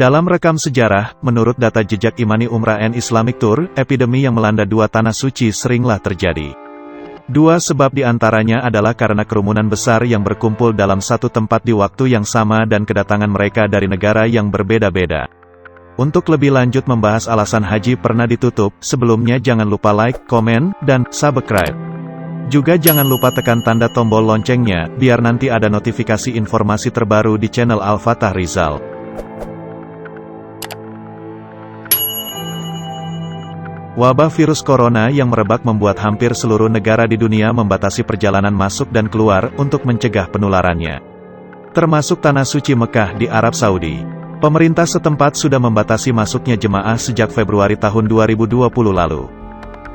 Dalam rekam sejarah, menurut data jejak Imani Umrah and Islamic Tour, epidemi yang melanda dua tanah suci seringlah terjadi. Dua sebab diantaranya adalah karena kerumunan besar yang berkumpul dalam satu tempat di waktu yang sama dan kedatangan mereka dari negara yang berbeda-beda. Untuk lebih lanjut membahas alasan haji pernah ditutup, sebelumnya jangan lupa like, komen, dan subscribe. Juga jangan lupa tekan tanda tombol loncengnya, biar nanti ada notifikasi informasi terbaru di channel Al-Fatah Rizal. Wabah virus corona yang merebak membuat hampir seluruh negara di dunia membatasi perjalanan masuk dan keluar untuk mencegah penularannya. Termasuk Tanah Suci Mekah di Arab Saudi. Pemerintah setempat sudah membatasi masuknya jemaah sejak Februari tahun 2020 lalu.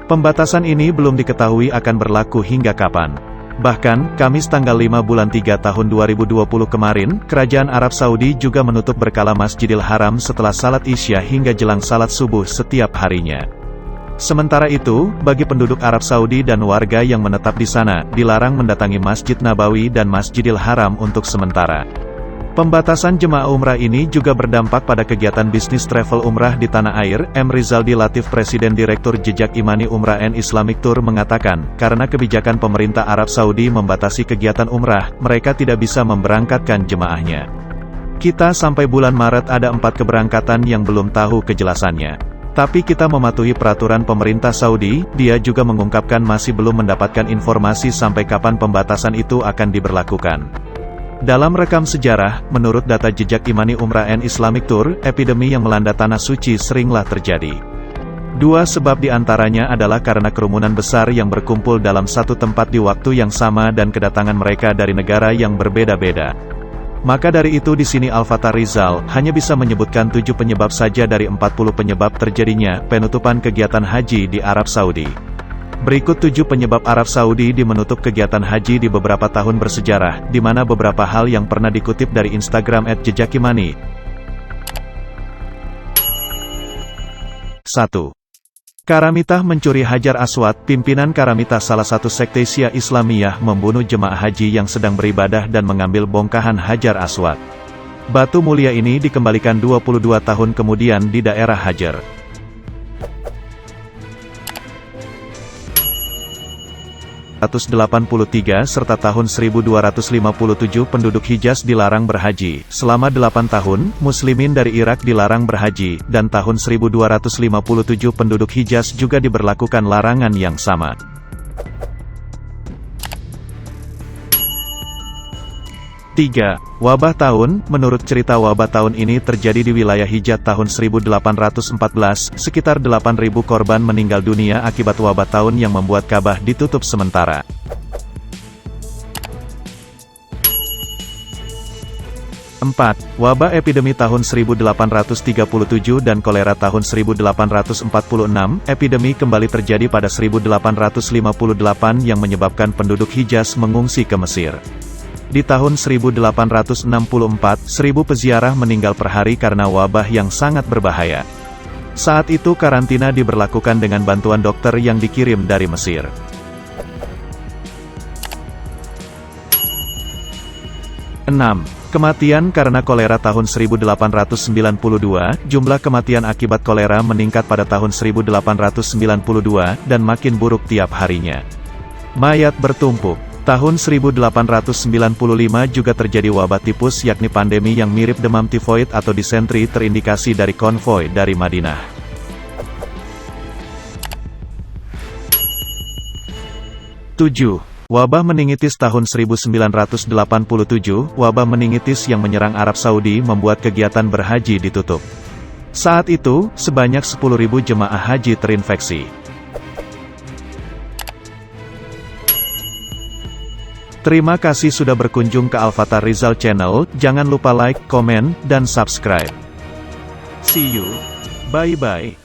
Pembatasan ini belum diketahui akan berlaku hingga kapan. Bahkan, Kamis tanggal 5 bulan 3 tahun 2020 kemarin, Kerajaan Arab Saudi juga menutup berkala Masjidil Haram setelah salat Isya hingga jelang salat subuh setiap harinya. Sementara itu, bagi penduduk Arab Saudi dan warga yang menetap di sana, dilarang mendatangi Masjid Nabawi dan Masjidil Haram untuk sementara. Pembatasan jemaah umrah ini juga berdampak pada kegiatan bisnis travel umrah di tanah air. M. Rizaldi Latif, Presiden Direktur Jejak Imani Umrah and Islamic Tour mengatakan, karena kebijakan pemerintah Arab Saudi membatasi kegiatan umrah, mereka tidak bisa memberangkatkan jemaahnya. Kita sampai bulan Maret ada 4 keberangkatan yang belum tahu kejelasannya. Tapi kita mematuhi peraturan pemerintah Saudi. Dia juga mengungkapkan masih belum mendapatkan informasi sampai kapan pembatasan itu akan diberlakukan. Dalam rekam sejarah, menurut data jejak Imani Umrah and Islamic Tour, epidemi yang melanda Tanah Suci seringlah terjadi. Dua sebab diantaranya adalah karena kerumunan besar yang berkumpul dalam satu tempat di waktu yang sama dan kedatangan mereka dari negara yang berbeda-beda. Maka dari itu di sini Al-Fatah Rizal hanya bisa menyebutkan 7 penyebab saja dari 40 penyebab terjadinya penutupan kegiatan haji di Arab Saudi. Berikut 7 penyebab Arab Saudi menutup kegiatan haji di beberapa tahun bersejarah, di mana beberapa hal yang pernah dikutip dari Instagram @jejakimani. 1. Karamitah mencuri Hajar Aswad. Pimpinan Karamitah, salah satu sekte Syiah Islamiyah, membunuh jemaah haji yang sedang beribadah dan mengambil bongkahan Hajar Aswad. Batu mulia ini dikembalikan 22 tahun kemudian di daerah Hajar. 183 serta tahun 1257 penduduk Hijaz dilarang berhaji. Selama 8 tahun, muslimin dari Irak dilarang berhaji, dan tahun 1257 penduduk Hijaz juga diberlakukan larangan yang sama. 3. Wabah tahun. Menurut cerita, wabah tahun ini terjadi di wilayah Hijaz tahun 1814, sekitar 8.000 korban meninggal dunia akibat wabah tahun yang membuat Ka'bah ditutup sementara. 4. Wabah epidemi tahun 1837 dan kolera tahun 1846, epidemi kembali terjadi pada 1858 yang menyebabkan penduduk Hijaz mengungsi ke Mesir. Di tahun 1864, 1.000 peziarah meninggal per hari karena wabah yang sangat berbahaya. Saat itu karantina diberlakukan dengan bantuan dokter yang dikirim dari Mesir. 6. Kematian karena kolera tahun 1892, jumlah kematian akibat kolera meningkat pada tahun 1892, dan makin buruk tiap harinya. Mayat bertumpuk. Tahun 1895 juga terjadi wabah tipus, yakni pandemi yang mirip demam tifoid atau disentri, terindikasi dari konvoi dari Madinah. 7. Wabah meningitis tahun 1987, wabah meningitis yang menyerang Arab Saudi membuat kegiatan berhaji ditutup. Saat itu, sebanyak 10.000 jemaah haji terinfeksi. Terima kasih sudah berkunjung ke Al-Fatah Rizal Channel. Jangan lupa like, komen, dan subscribe. See you. Bye-bye.